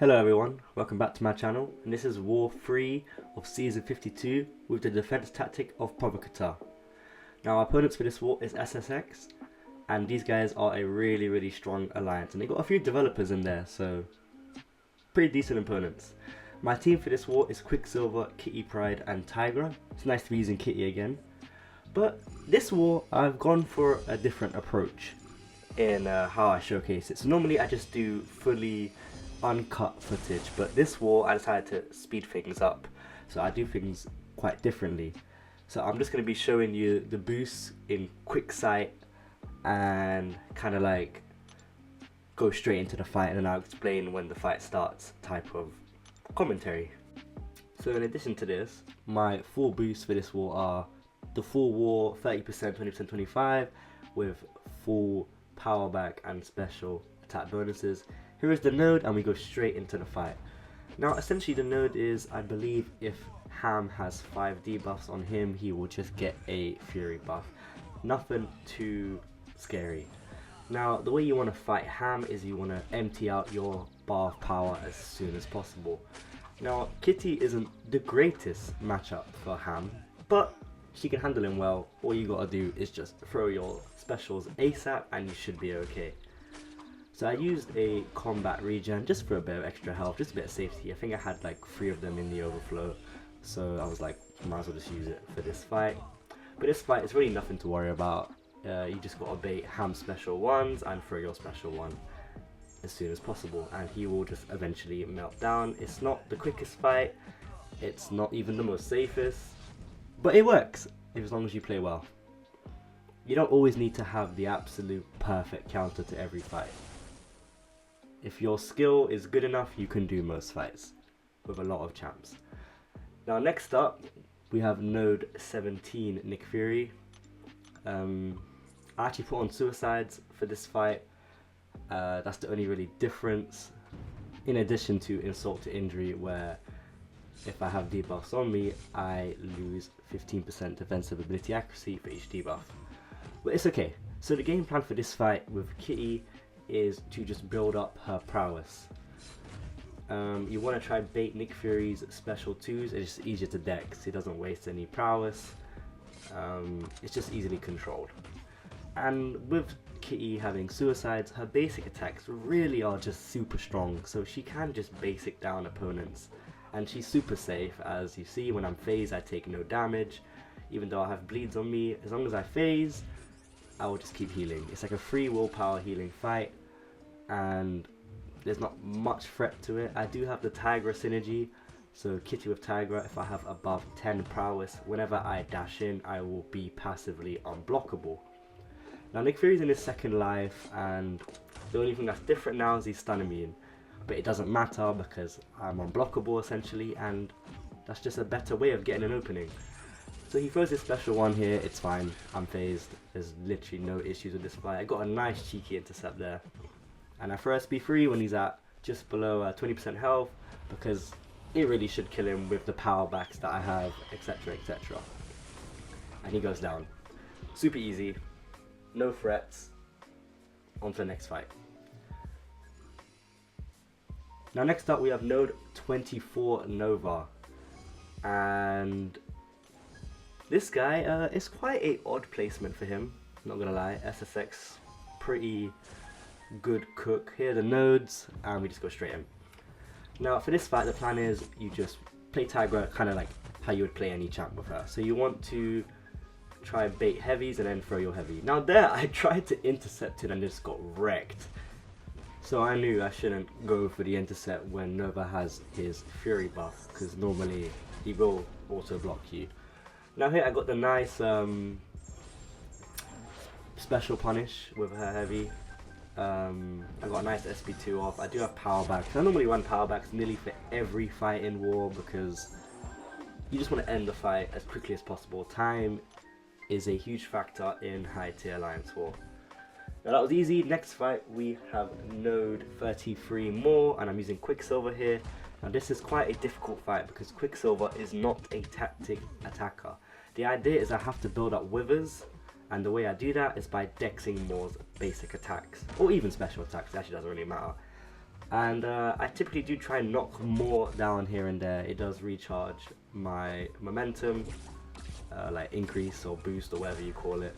Hello everyone, welcome back to my channel, and this is War 3 of Season 52 with the defense tactic of Provocateur. Now our opponents for this war is SSX, and these guys are a really strong alliance, and they got a few developers in there, so pretty decent opponents. My team for this war is Quicksilver, Kitty, Pryde and Tigra. It's nice to be using Kitty again, but this war I've gone for a different approach in how I showcase it. So normally I just do fully uncut footage, but this war I decided to speed things up, so I do things quite differently. So I'm just going to be showing you the boosts in quick sight and kind of like go straight into the fight, and then I'll explain when the fight starts type of commentary. So in addition to this, my full boosts for this war are the full war 30%, 20%, 25 with full power back and special attack bonuses. Here is the node, and we go straight into the fight. Now essentially the node is, I believe if Ham has 5 debuffs on him, he will just get a fury buff. Nothing too scary. Now the way you want to fight Ham is you want to empty out your bar of power as soon as possible. Now Kitty isn't the greatest matchup for Ham, but she can handle him well. All you gotta do is just throw your specials ASAP and you should be okay. So I used a combat regen just for a bit of extra health, just a bit of safety. I think I had like 3 of them in the overflow, so I was like, might as well just use it for this fight. But this fight is really nothing to worry about. You just gotta bait Ham special ones and throw your special one as soon as possible, and he will just eventually melt down. It's not the quickest fight, it's not even the most safest, but it works as long as you play well. You don't always need to have the absolute perfect counter to every fight. If your skill is good enough, you can do most fights with a lot of champs. Now next up, we have node 17 Nick Fury. I actually put on suicides for this fight. That's the only really difference, in addition to insult to injury, where if I have debuffs on me, I lose 15% defensive ability accuracy for each debuff. But it's okay. So the game plan for this fight with Kitty is to just build up her prowess. You want to try bait Nick Fury's special 2s. It's just easier to dex, he doesn't waste any prowess. It's just easily controlled. And with Kitty having suicides, her basic attacks really are just super strong, so she can just basic down opponents. And she's super safe. As you see, when I'm phased I take no damage, even though I have bleeds on me. As long as I phase, I will just keep healing. It's like a free willpower healing fight, and there's not much threat to it. I do have the Tigra synergy, so Kitty with Tigra, if I have above 10 prowess, whenever I dash in, I will be passively unblockable. Now Nick Fury's in his second life, and the only thing that's different now is he's stun immune. But it doesn't matter because I'm unblockable essentially, and that's just a better way of getting an opening. So he throws his special one here, it's fine, I'm phased, there's literally no issues with this fight. I got a nice cheeky intercept there. And I throw SP3 when he's at just below 20% health, because it really should kill him with the power backs that I have, etc, etc. And he goes down. Super easy, no threats, on to the next fight. Now next up we have node 24 Nova, and this guy is quite a odd placement for him, not gonna lie. SSX, pretty good cook. Here are the nodes, and we just go straight in. Now for this fight the plan is you just play Tigra kind of like how you would play any champ with her. So you want to try bait heavies and then throw your heavy. Now there I tried to intercept it and just got wrecked. So I knew I shouldn't go for the intercept when Nova has his fury buff, because normally he will auto block you. Now here I got the nice special punish with her heavy. I got a nice SP2 off. I do have power backs. I normally run power backs nearly for every fight in war, because you just want to end the fight as quickly as possible. Time is a huge factor in high tier alliance war. Now that was easy. Next fight we have node 33 Maw, and I'm using Quicksilver here. Now this is quite a difficult fight because Quicksilver is not a tactic attacker. The idea is I have to build up withers, and the way I do that is by dexing Maw's basic attacks, or even special attacks, it actually doesn't really matter. And I typically do try and knock more down here and there. It does recharge my momentum, like increase or boost or whatever you call it.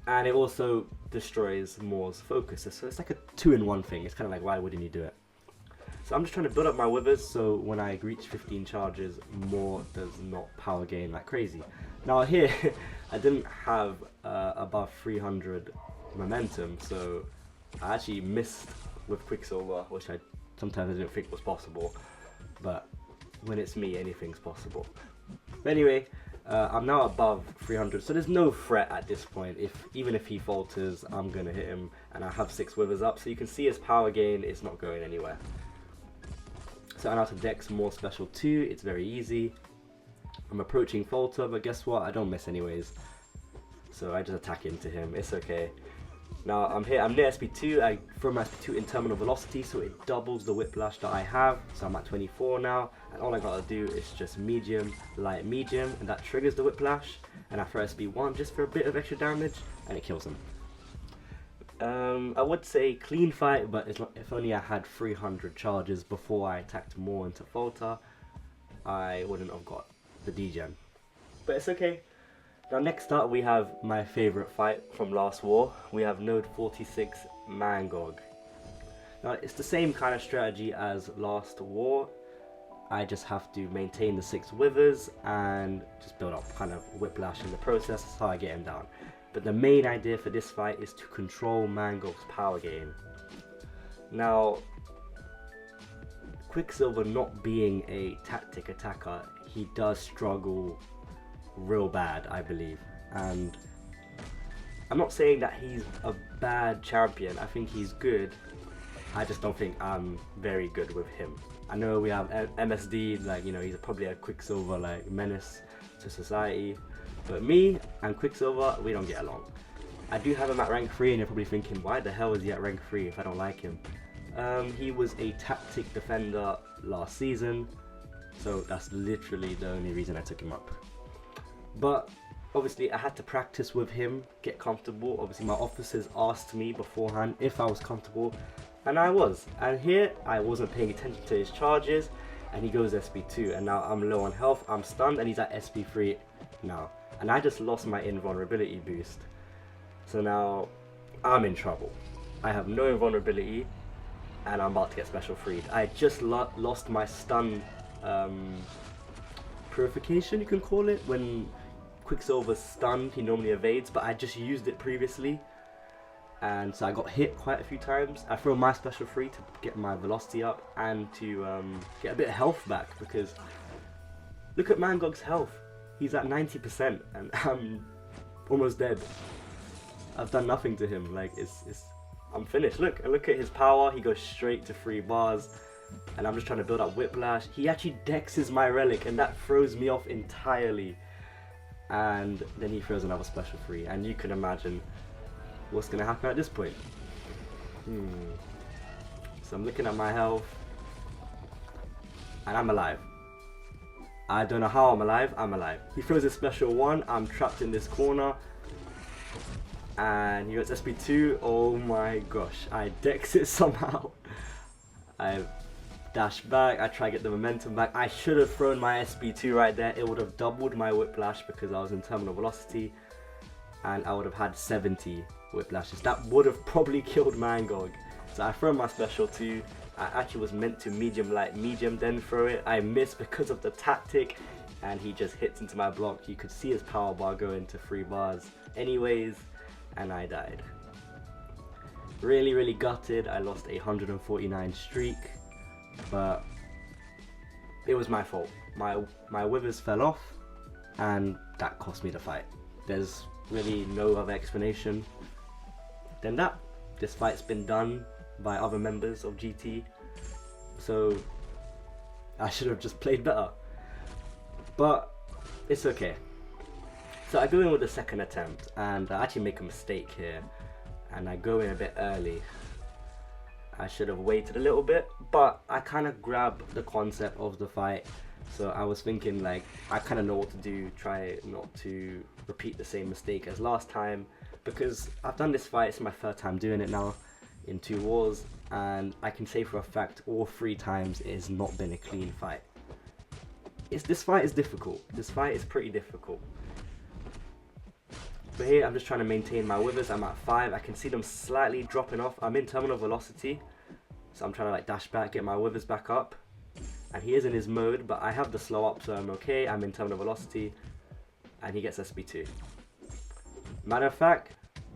And it also destroys Maw's focus. So it's like a 2-in-1 thing. It's kind of like, why wouldn't you do it? So I'm just trying to build up my withers so when I reach 15 charges, Maw does not power gain like crazy. Now here, I didn't have above 300 momentum, so I actually missed with Quicksilver, which sometimes I didn't think was possible. But when it's me, anything's possible. But anyway, I'm now above 300, so there's no threat at this point. Even if he falters, I'm gonna hit him, and I have 6 withers up, so you can see his power gain is not going anywhere. So I'm out to Dex Maw Special 2, it's very easy. I'm approaching falter, but guess what? I don't miss anyways. So I just attack into him, it's okay. Now I'm near SP2, I throw my SP2 in terminal velocity, so it doubles the whiplash that I have. So I'm at 24 now, and all I gotta do is just medium, light, medium, and that triggers the whiplash. And I throw SP1 just for a bit of extra damage, and it kills him. I would say clean fight, but if only I had 300 charges before I attacked Maw into falter, I wouldn't have got the degen. But it's okay. Now next up we have my favourite fight from last war. We have N46 Mangog. Now it's the same kind of strategy as last war. I just have to maintain the 6 withers and just build up kind of whiplash in the process. That's how I get him down. But the main idea for this fight is to control Mangog's power gain. Now, Quicksilver not being a tactic attacker, he does struggle real bad, I believe. And I'm not saying that he's a bad champion, I think he's good. I just don't think I'm very good with him. I know we have MSD, like, you know, he's probably a Quicksilver like menace to society. But me and Quicksilver, we don't get along. I do have him at rank 3 and you're probably thinking, why the hell is he at rank 3 if I don't like him? He was a tactic defender last season, so that's literally the only reason I took him up. But obviously I had to practice with him, get comfortable. Obviously my officers asked me beforehand if I was comfortable, and I was. And here I wasn't paying attention to his charges, and he goes SP2, and now I'm low on health, I'm stunned, and he's at SP3 now. And I just lost my invulnerability boost. So now I'm in trouble. I have no invulnerability and I'm about to get special freed. I just lost my stun purification, you can call it. When Quicksilver's stunned, he normally evades, but I just used it previously. And so I got hit quite a few times. I throw my special free to get my velocity up and to get a bit of health back, because look at Mangog's health. He's at 90% and I'm almost dead. I've done nothing to him. Like I'm finished. Look at his power. He goes straight to 3 bars, and I'm just trying to build up whiplash. He actually dexes my relic, and that throws me off entirely. And then he throws another special free, and you can imagine what's gonna happen at this point. So I'm looking at my health, and I'm alive. I don't know how I'm alive, I'm alive. He throws a special 1, I'm trapped in this corner. And he goes SP2, oh my gosh, I dex it somehow. I dash back, I try to get the momentum back. I should have thrown my SP2 right there, it would have doubled my whiplash because I was in terminal velocity. And I would have had 70 whiplashes. That would have probably killed Mangog. So I throw my special 2. I actually was meant to medium light medium then throw it. I missed because of the tactic, and he just hits into my block. You could see his power bar go into 3 bars anyways, and I died. Really gutted. I lost a 149 streak, but it was my fault. My withers fell off, and that cost me the fight. There's really no other explanation than that. This fight's been done by other members of GT, so I should have just played better, but it's okay. So I go in with the second attempt, and I actually make a mistake here, and I go in a bit early. I should have waited a little bit, but I kind of grab the concept of the fight, so I was thinking, like, I kind of know what to do, try not to repeat the same mistake as last time, because I've done this fight, it's my 3rd time doing it now, in 2 wars, and I can say for a fact all 3 times it has not been a clean fight. This fight is difficult. This fight is pretty difficult. But here I'm just trying to maintain my withers. I'm at 5. I can see them slightly dropping off. I'm in terminal velocity, so I'm trying to like dash back, get my withers back up. And he is in his mode, but I have the slow up, so I'm okay. I'm in terminal velocity, and he gets SB2. Matter of fact,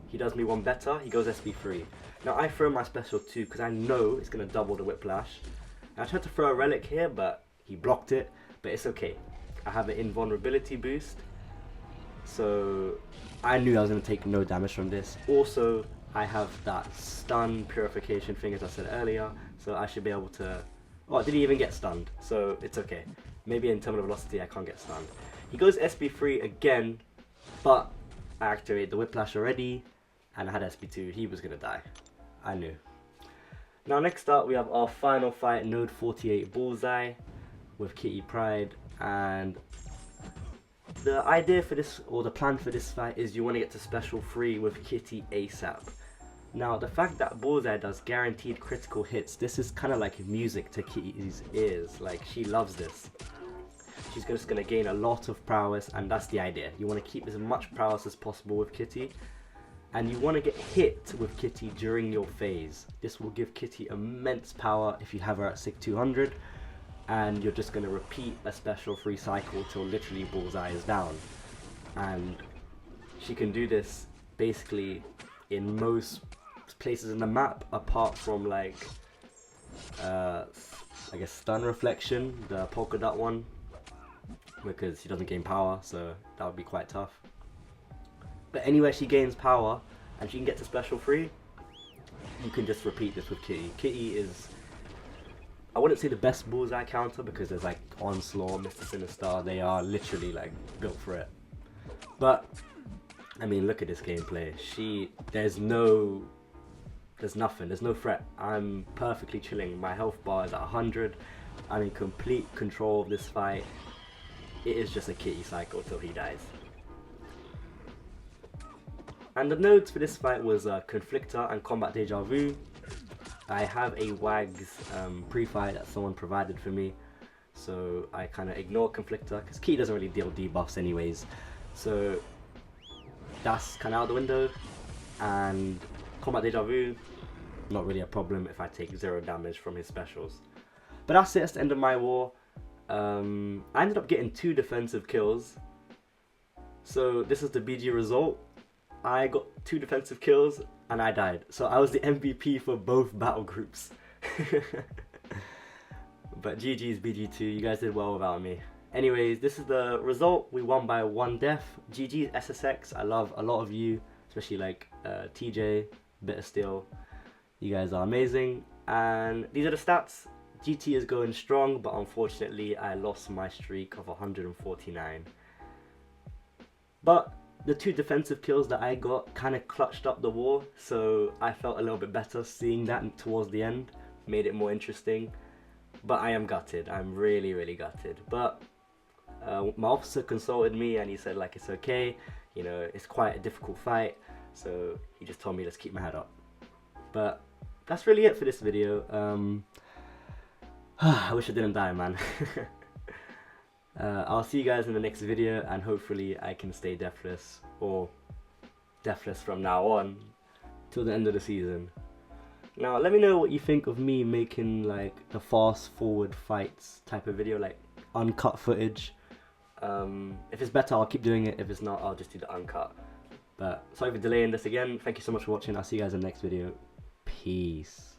he does me one better. He goes SB3. Now I throw my special 2 because I know it's going to double the whiplash. And I tried to throw a relic here, but he blocked it. But it's okay. I have an invulnerability boost, so I knew I was going to take no damage from this. Also, I have that stun purification thing, as I said earlier, so I should be able to... Oh, did he even get stunned? So it's okay. Maybe in terminal velocity I can't get stunned. He goes SB3 again, but I activate the whiplash already, and I had SB2. He was going to die. I knew. Now next up we have our final fight, Node 48 Bullseye with Kitty Pryde, and the idea for this, or the plan for this fight, is you want to get to special 3 with Kitty ASAP. Now the fact that Bullseye does guaranteed critical hits, this is kind of like music to Kitty's ears. Like, she loves this. She's just going to gain a lot of prowess, and that's the idea. You want to keep as much prowess as possible with Kitty, and you want to get hit with Kitty during your phase. This will give Kitty immense power if you have her at 6200, and you're just going to repeat a special 3 cycle till literally Bullseye is down. And she can do this basically in most places in the map, apart from like I guess stun reflection, the polka dot one, because she doesn't gain power, so that would be quite tough. But anywhere she gains power and she can get to special 3, you can just repeat this with Kitty. Kitty is, I wouldn't say the best Bullseye counter, because there's like Onslaught, Mr. Sinister, they are literally like built for it. But I mean, look at this gameplay. There's nothing, there's no threat. I'm perfectly chilling. My health bar is at 100. I'm in complete control of this fight. It is just a Kitty cycle till he dies. And the nodes for this fight was Conflictor and Combat Deja Vu. I have a WAG's pre-fight that someone provided for me, so I kind of ignore Conflictor because Kitty doesn't really deal debuffs anyways. So that's kind of out the window. And Combat Deja Vu, not really a problem if I take 0 damage from his specials. But that's it, that's the end of my war. I ended up getting 2 defensive kills. So this is the BG result. I got 2 defensive kills and I died. So I was the MVP for both battle groups. But GG's BG2, you guys did well without me. Anyways, this is the result. We won by 1 death. GG's SSX, I love a lot of you, especially like TJ, Bit of Steel. You guys are amazing. And these are the stats. GT is going strong, but unfortunately I lost my streak of 149. But the 2 defensive kills that I got kind of clutched up the war, so I felt a little bit better seeing that towards the end. Made it more interesting. But I am gutted. I'm really, really gutted. But my officer consulted me and he said like it's okay, you know, it's quite a difficult fight, so he just told me let's keep my head up. But that's really it for this video. I wish I didn't die, man. I'll see you guys in the next video, and hopefully I can stay deathless, or deathless from now on till the end of the season. Now let me know what you think of me making like the fast forward fights type of video, like uncut footage. If it's better, I'll keep doing it. If it's not, I'll just do the uncut. But sorry for delaying this again. Thank you so much for watching. I'll see you guys in the next video. Peace.